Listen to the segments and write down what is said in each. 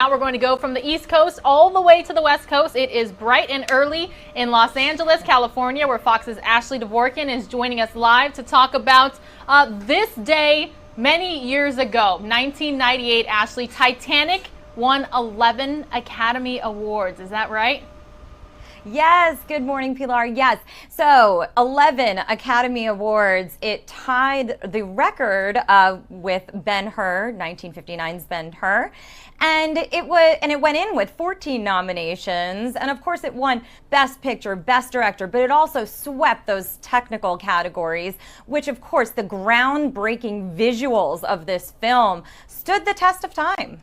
Now we're going to go from the East Coast all the way to the West Coast. It is bright and early in Los Angeles, California, where Fox's Ashley Dvorkin is joining us live to talk about this day many years ago, 1998. Ashley, Titanic won 11 Academy Awards. Is that right? Yes. Good morning, Pilar. Yes. So 11 Academy Awards. It tied the record with Ben-Hur, 1959's Ben-Hur. And it went in with 14 nominations. And of course, it won Best Picture, Best Director, but it also swept those technical categories, which of course, the groundbreaking visuals of this film stood the test of time.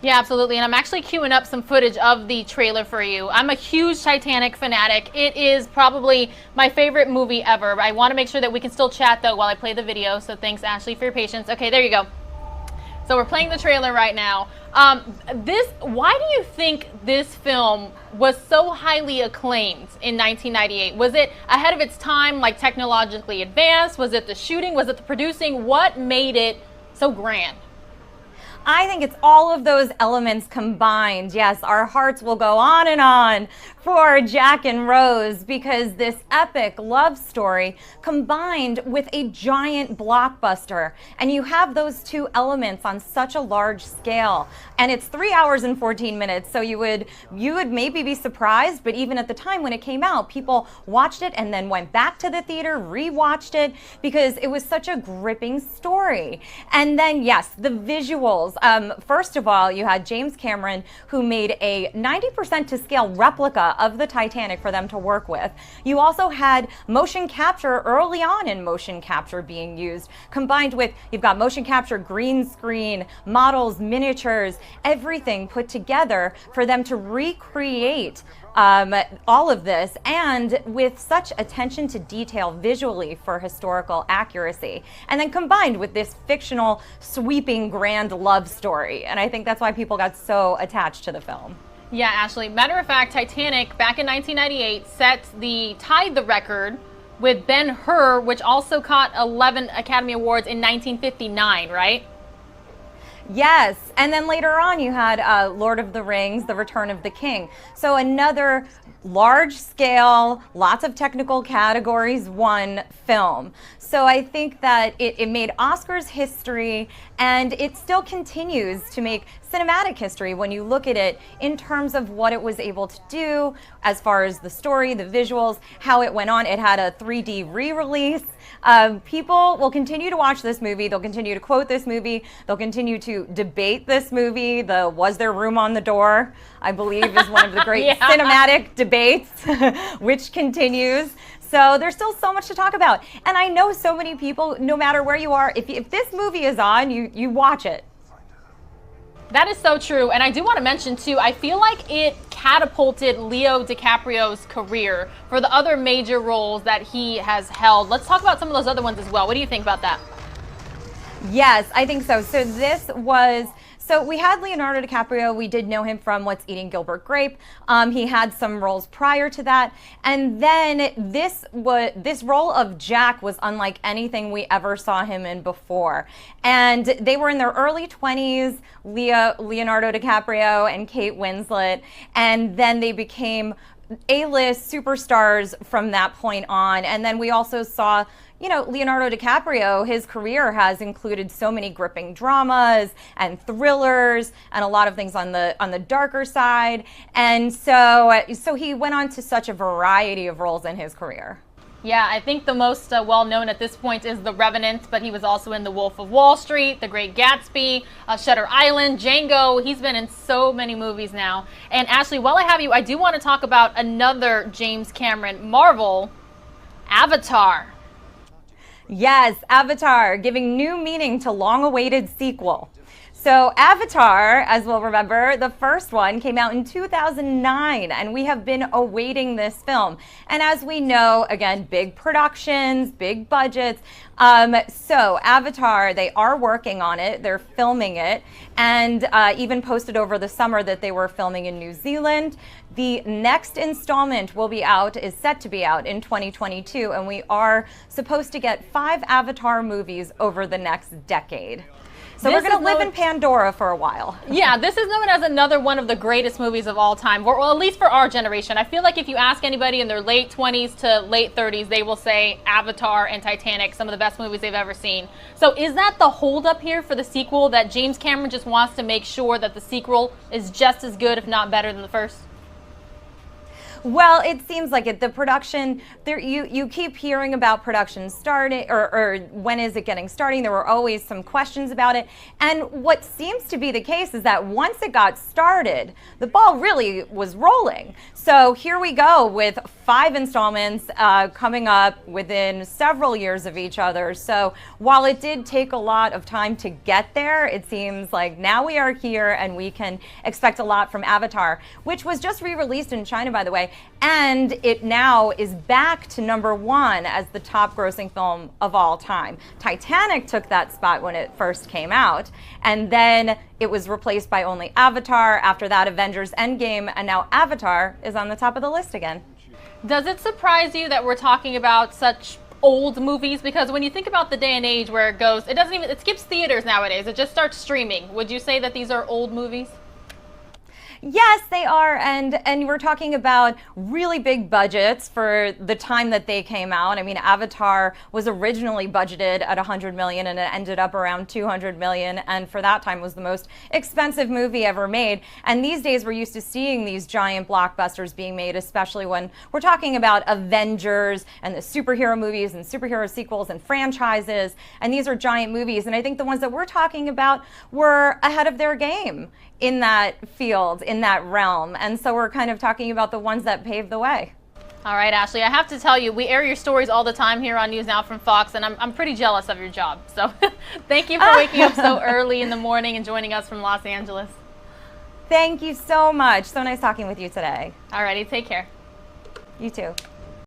Yeah, absolutely. And I'm actually queuing up some footage of the trailer for you. I'm a huge Titanic fanatic. It is probably my favorite movie ever. I want to make sure that we can still chat, though, while I play the video. So thanks, Ashley, for your patience. Okay, there you go. So we're playing the trailer right now. Why do you think this film was so highly acclaimed in 1998? Was it ahead of its time, like technologically advanced? Was it the shooting? Was it the producing? What made it so grand? I think it's all of those elements combined. Yes, our hearts will go on and on for Jack and Rose because this epic love story combined with a giant blockbuster. And you have those two elements on such a large scale. And it's 3 hours and 14 minutes. So you would maybe be surprised, but even at the time when it came out, people watched it and then went back to the theater, rewatched it because it was such a gripping story. And then, yes, the visuals. First of all, you had James Cameron, who made a 90% to scale replica of the Titanic for them to work with. You also had motion capture early on in motion capture being used, combined with, you've got motion capture, green screen, models, miniatures, everything put together for them to recreate all of this, and with such attention to detail visually for historical accuracy, and then combined with this fictional, sweeping, grand love story. And I think that's why people got so attached to the film. Yeah, Ashley. Matter of fact, Titanic back in 1998 tied the record with Ben-Hur, which also caught 11 Academy Awards in 1959, right? Yes, and then later on you had Lord of the Rings, The Return of the King. So another large scale, lots of technical categories, one film. So I think that it made Oscars history, and it still continues to make cinematic history when you look at it in terms of what it was able to do as far as the story, the visuals, how it went on. It had a 3D re-release. People will continue to watch this movie. They'll continue to quote this movie. They'll continue to debate this movie. The "Was there room on the door?" I believe is one of the great cinematic debates, which continues. So there's still so much to talk about. And I know so many people, no matter where you are, if this movie is on, you watch it. That is so true. And I do want to mention, too, I feel like it catapulted Leo DiCaprio's career for the other major roles that he has held. Let's talk about some of those other ones as well. What do you think about that? Yes, I think so. So we had Leonardo DiCaprio. We did know him from What's Eating Gilbert Grape. He had some roles prior to that. And then this role of Jack was unlike anything we ever saw him in before. And they were in their early 20s, Leonardo DiCaprio and Kate Winslet. And then they became A-list superstars from that point on. And then we also saw, Leonardo DiCaprio, his career has included so many gripping dramas and thrillers and a lot of things on the darker side. And so he went on to such a variety of roles in his career. Yeah, I think the most well-known at this point is The Revenant, but he was also in The Wolf of Wall Street, The Great Gatsby, Shutter Island, Django. He's been in so many movies now. And Ashley, while I have you, I do want to talk about another James Cameron Marvel, Avatar. Yes, Avatar, giving new meaning to long-awaited sequel. So Avatar, as we'll remember, the first one came out in 2009, and we have been awaiting this film. And as we know, again, big productions, big budgets. So Avatar, they are working on it. They're filming it, and even posted over the summer that they were filming in New Zealand. The next installment is set to be out in 2022, and we are supposed to get 5 Avatar movies over the next decade. So we're going to live in Pandora for a while. Yeah, this is known as another one of the greatest movies of all time, well, at least for our generation. I feel like if you ask anybody in their late 20s to late 30s, they will say Avatar and Titanic, some of the best movies they've ever seen. So is that the holdup here for the sequel, that James Cameron just wants to make sure that the sequel is just as good, if not better, than the first? Well, it seems like it. The production, there, you keep hearing about production starting, or when is it getting starting? There were always some questions about it. And what seems to be the case is that once it got started, the ball really was rolling. So here we go with 5 installments coming up within several years of each other. So while it did take a lot of time to get there, it seems like now we are here and we can expect a lot from Avatar, which was just re-released in China, by the way. And it now is back to #1 as the top grossing film of all time. Titanic took that spot when it first came out, and then it was replaced by only Avatar. After that, Avengers Endgame, and now Avatar is on the top of the list again. Does it surprise you that we're talking about such old movies? Because when you think about the day and age where it goes, it skips theaters nowadays. It just starts streaming. Would you say that these are old movies? Yes, they are, and we're talking about really big budgets for the time that they came out. I mean, Avatar was originally budgeted at $100 million, and it ended up around $200 million, and for that time was the most expensive movie ever made. And these days we're used to seeing these giant blockbusters being made, especially when we're talking about Avengers and the superhero movies and superhero sequels and franchises, and these are giant movies. And I think the ones that we're talking about were ahead of their game in that field, in that realm. And so we're kind of talking about the ones that paved the way. All right, Ashley, I have to tell you, we air your stories all the time here on NewsNOW from Fox, and I'm pretty jealous of your job. So thank you for waking up so early in the morning and joining us from Los Angeles. Thank you so much. So nice talking with you today. All righty, take care. You too.